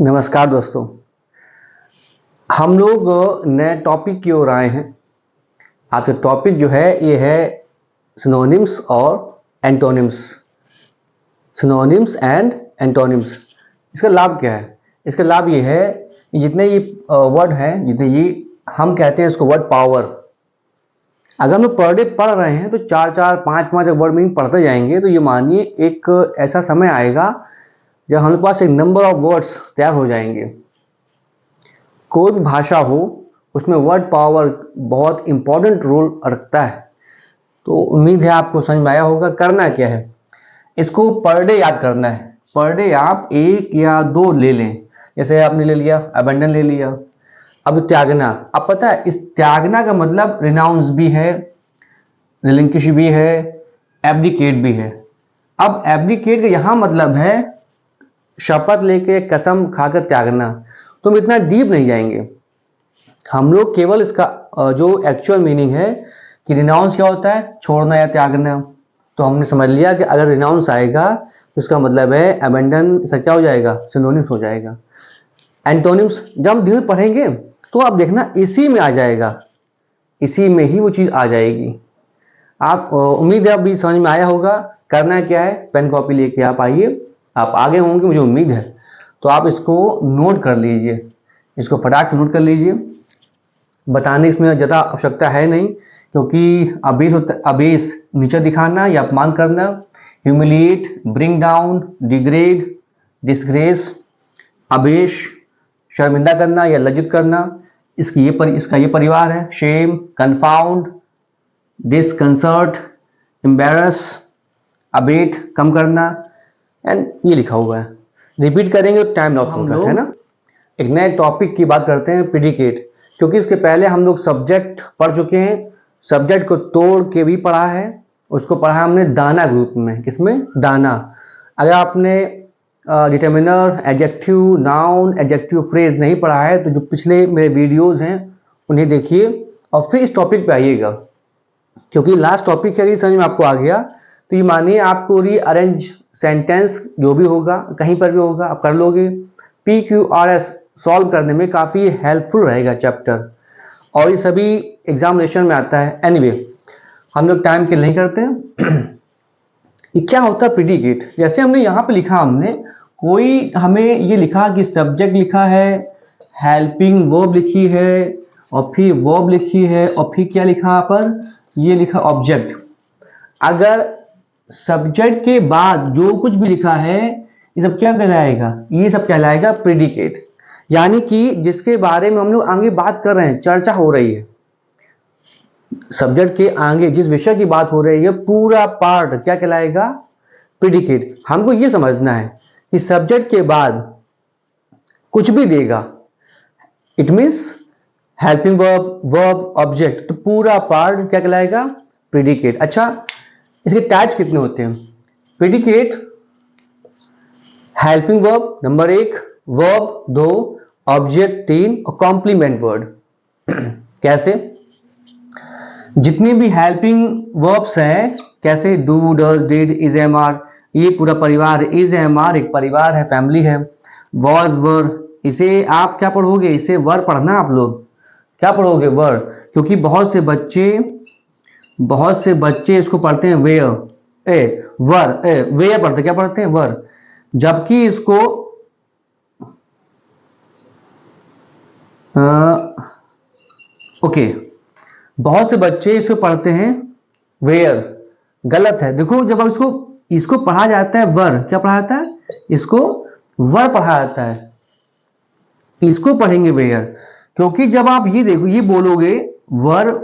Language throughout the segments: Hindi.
नमस्कार दोस्तों। हम लोग नए टॉपिक की ओर आए हैं। आज का टॉपिक जो है ये है सिनोनिम्स और एंटोनिम्स। सिनोनिम्स एंड एंटोनिम्स, इसका लाभ क्या है? इसका लाभ ये है, जितने ये वर्ड हैं, जितने ये हम कहते हैं इसको वर्ड पावर, अगर हम पर डे पढ़ रहे हैं तो चार चार पाँच पाँच वर्ड मीनिंग पढ़ते जाएंगे तो ये मानिए एक ऐसा समय आएगा जब हमारे पास एक नंबर ऑफ वर्ड्स तैयार हो जाएंगे। कोई भी भाषा हो उसमें वर्ड पावर बहुत इंपॉर्टेंट रोल रखता है। तो उम्मीद है आपको समझ में आया होगा। करना क्या है, इसको पर डे याद करना है। पर डे आप एक या दो ले लें। जैसे आपने ले लिया अबंडन ले लिया। अब त्यागना, अब पता है इस त्यागना का मतलब रिनाउंस भी है, रिलिंक्विश भी है, एब्डिकेट भी है। अब एब्डिकेट का यहाँ मतलब है शपथ लेके कसम खाकर त्यागना। तो हम इतना डीप नहीं जाएंगे, हम लोग केवल इसका जो एक्चुअल मीनिंग है कि रिनाउंस क्या होता है, छोड़ना या त्यागना। तो हमने समझ लिया कि अगर रिनाउंस आएगा तो इसका मतलब है अबेंडन, इसका क्या हो जाएगा, सिनोनिम्स हो जाएगा। एंटोनिम्स जब हम धीरे पढ़ेंगे तो आप देखना इसी में आ जाएगा, इसी में ही वो चीज़ आ जाएगी। आप उम्मीद है अभी समझ में आया होगा। करना क्या है, पेन कॉपी लेके आप आइए, आप आगे होंगे मुझे उम्मीद है। तो आप इसको नोट कर लीजिए, इसको फटाक से नोट कर लीजिए। बताने इसमें ज़्यादा आवश्यकता है नहीं, क्योंकि अबेस होता है, अबेस नीचे दिखाना या अपमान करना, humiliate, bring down, degrade, disgrace. Abash शर्मिंदा करना या लज्जित करना, इसका ये परिवार है। Shame, confound, disconcert, embarrass, abate कम करना, एंड ये लिखा हुआ है। रिपीट करेंगे तो टाइम लॉस होगा, है ना। एक नए टॉपिक की बात करते हैं, प्रेडिकेट। क्योंकि इसके पहले हम लोग सब्जेक्ट पढ़ चुके हैं, सब्जेक्ट को तोड़ के भी पढ़ा है। उसको पढ़ा हमने दाना ग्रुप में। किसमें? दाना। अगर आपने determiner, adjective, noun, adjective phrase नहीं पढ़ा है तो जो पिछले मेरे वीडियोस हैं उन्हें देखिए और फिर इस टॉपिक पे आइएगा। क्योंकि लास्ट टॉपिक है, समझ में आपको आ गया तो ये मानिए आपको रीअरेंज सेंटेंस जो भी होगा कहीं पर भी होगा आप कर लोगे। PQRS सॉल्व करने में काफ़ी हेल्पफुल रहेगा चैप्टर, और ये सभी एग्जामिनेशन में आता है। एनीवे, हम लोग टाइम किल नहीं करते हैं। ये क्या होता है प्रेडिकेट? जैसे हमने यहाँ पे लिखा, हमने कोई हमें ये लिखा कि सब्जेक्ट लिखा है, हेल्पिंग वर्ब लिखी है, और फिर वर्ब लिखी है, और फिर क्या लिखा यहाँ पर, ये लिखा ऑब्जेक्ट। अगर सब्जेक्ट के बाद जो कुछ भी लिखा है ये सब क्या कहलाएगा? ये सब कहलाएगा प्रेडिकेट। यानी कि जिसके बारे में हम लोग आगे बात कर रहे हैं, चर्चा हो रही है, सब्जेक्ट के आगे जिस विषय की बात हो रही है पूरा पार्ट क्या कहलाएगा? प्रेडिकेट। हमको ये समझना है कि सब्जेक्ट के बाद कुछ भी देगा, it means helping verb, verb, object, तो पूरा पार्ट क्या कहलाएगा? प्रेडिकेट। अच्छा, इसके टाइप्स कितने होते हैं? Predicate, helping verb number 1, verb 2, object 3 और कॉम्प्लीमेंट वर्ड। कैसे? जितनी भी हेल्पिंग वर्ब्स हैं, कैसे do, does, did, is, am, are, ये पूरा परिवार। इज, एम, आर एक परिवार है, फैमिली है। वॉज, वर, इसे आप क्या पढ़ोगे? इसे वर पढ़ना। आप लोग क्या पढ़ोगे? वर। क्योंकि बहुत से बच्चे इसको पढ़ते हैं वेयर, वर, वेयर पढ़ते, क्या पढ़ते हैं? वर। जबकि इसको ओके, बहुत से बच्चे इसको पढ़ते हैं वेयर। गलत है। देखो, जब इसको पढ़ा जाता है वर, क्या पढ़ा जाता है? इसको वर पढ़ा जाता है, इसको पढ़ेंगे वेयर। क्योंकि जब आप ये देखो, ये बोलोगे वर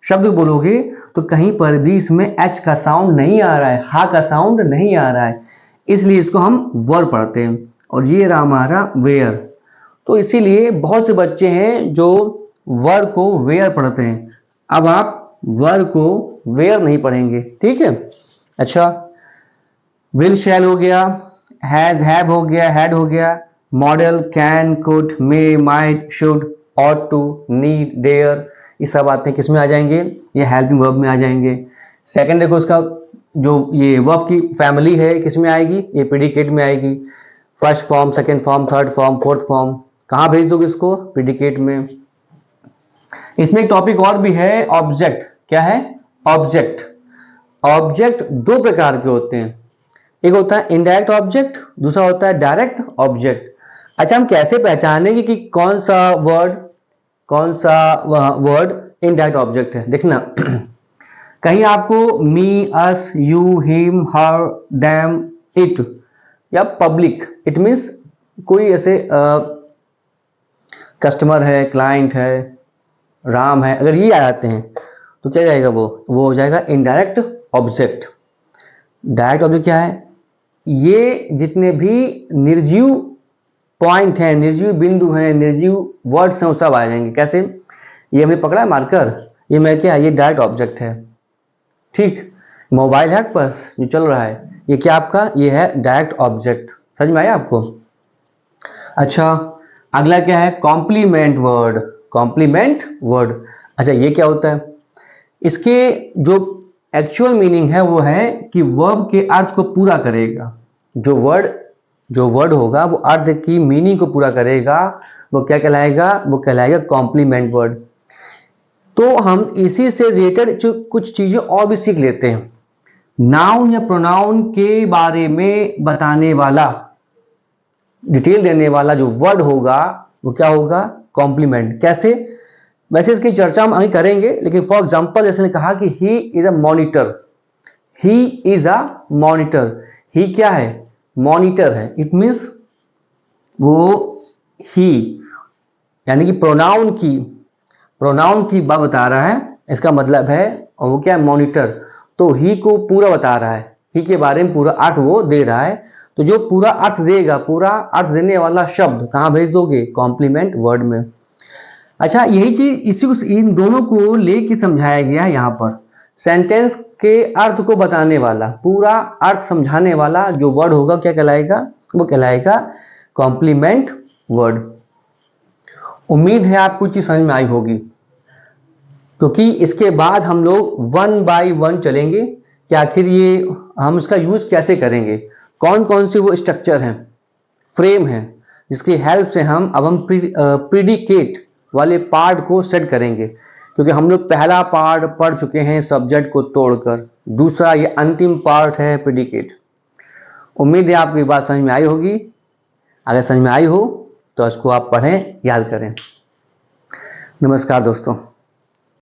शब्द बोलोगे तो कहीं पर भी इसमें एच का साउंड नहीं आ रहा है, हा का साउंड नहीं आ रहा है, इसलिए इसको हम वर पढ़ते हैं। और ये रहा हमारा वेयर। तो इसीलिए बहुत से बच्चे हैं जो वर को वेयर पढ़ते हैं। अब आप वर को वेयर नहीं पढ़ेंगे, ठीक है। अच्छा, विल, शैल हो गया, हैज, हैव हो गया, हैड हो गया, modal, can, could, may, might, should, ought to, need, dare, ये सब आते हैं किस में आ जाएंगे? ये हेल्पिंग वर्ब में आ जाएंगे। सेकंड देखो, इसका जो ये वर्ब की फैमिली है किस में आएगी? ये प्रेडिकेट में आएगी। First form, second form, third form, fourth form, कहाँ भेज दोगे इसको? प्रिडिकेट में। इसमें एक टॉपिक और भी है, ऑब्जेक्ट। क्या है? ऑब्जेक्ट। ऑब्जेक्ट दो प्रकार के होते हैं, एक होता है इनडायरेक्ट ऑब्जेक्ट, दूसरा होता है डायरेक्ट ऑब्जेक्ट। अच्छा, हम कैसे पहचानेंगे कि कौन सा वर्ड इनडायरेक्ट ऑब्जेक्ट है? देखना कहीं आपको me, us, you, him, her, them, it या पब्लिक, इट मीन्स कोई ऐसे कस्टमर है, क्लाइंट है, राम है, अगर ये आ जाते हैं तो क्या जाएगा? वो हो जाएगा इनडायरेक्ट ऑब्जेक्ट। डायरेक्ट ऑब्जेक्ट क्या है? ये जितने भी निर्जीव पॉइंट हैं, निर्जीव बिंदु हैं, निर्जीव वर्ड्स हैं, वो सब आ जाएंगे। कैसे? ये हमने पकड़ा मार्कर, ये मैं क्या है? ये डायरेक्ट ऑब्जेक्ट है। ठीक, मोबाइल है आपके पास जो चल रहा है, ये क्या आपका? ये है डायरेक्ट ऑब्जेक्ट। समझ में आया आपको? अच्छा, अगला क्या है? Complement word. कॉम्प्लीमेंट वर्ड, अच्छा ये क्या होता है? इसके जो एक्चुअल मीनिंग है वो है कि वर्ब के अर्थ को पूरा करेगा। जो वर्ड होगा वो अर्थ की मीनिंग को पूरा करेगा, वो क्या कहलाएगा? वो कहलाएगा कॉम्प्लीमेंट वर्ड। तो हम इसी से रिलेटेड कुछ चीजें और भी सीख लेते हैं। नाउन या प्रोनाउन के बारे में बताने वाला, डिटेल देने वाला जो वर्ड होगा वो क्या होगा? कॉम्प्लीमेंट। कैसे? वैसे इसकी चर्चा हम आगे करेंगे, लेकिन फॉर एग्जांपल जैसे ने कहा कि he is a monitor. He is a monitor. He क्या है? मॉनिटर है। इट मीन्स वो ही यानी कि प्रोनाउन की बात बता रहा है, इसका मतलब है और वो क्या है? मॉनिटर। तो ही को पूरा बता रहा है, ही के बारे में पूरा अर्थ वो दे रहा है। तो जो पूरा अर्थ देगा, पूरा अर्थ देने वाला शब्द कहाँ भेज दोगे? कॉम्प्लीमेंट वर्ड में। अच्छा, यही चीज इसी को, इन दोनों को लेके समझाया गया है यहाँ पर। सेंटेंस के अर्थ को बताने वाला, पूरा अर्थ समझाने वाला जो वर्ड होगा क्या कहलाएगा? वो कहलाएगा कॉम्प्लीमेंट वर्ड। उम्मीद है आपको चीज समझ में आई होगी, क्योंकि इसके बाद हम लोग वन बाय वन चलेंगे कि आखिर ये हम इसका यूज कैसे करेंगे, कौन कौन से वो स्ट्रक्चर हैं, फ्रेम हैं, जिसकी हेल्प से हम प्रीडिकेट वाले पार्ट को सेट करेंगे। क्योंकि हम लोग पहला पार्ट पढ़ चुके हैं सब्जेक्ट को तोड़कर, दूसरा ये अंतिम पार्ट है प्रीडिकेट। उम्मीद है आपको ये बात समझ में आई होगी। अगर समझ में आई हो तो इसको आप पढ़ें, याद करें। नमस्कार दोस्तों।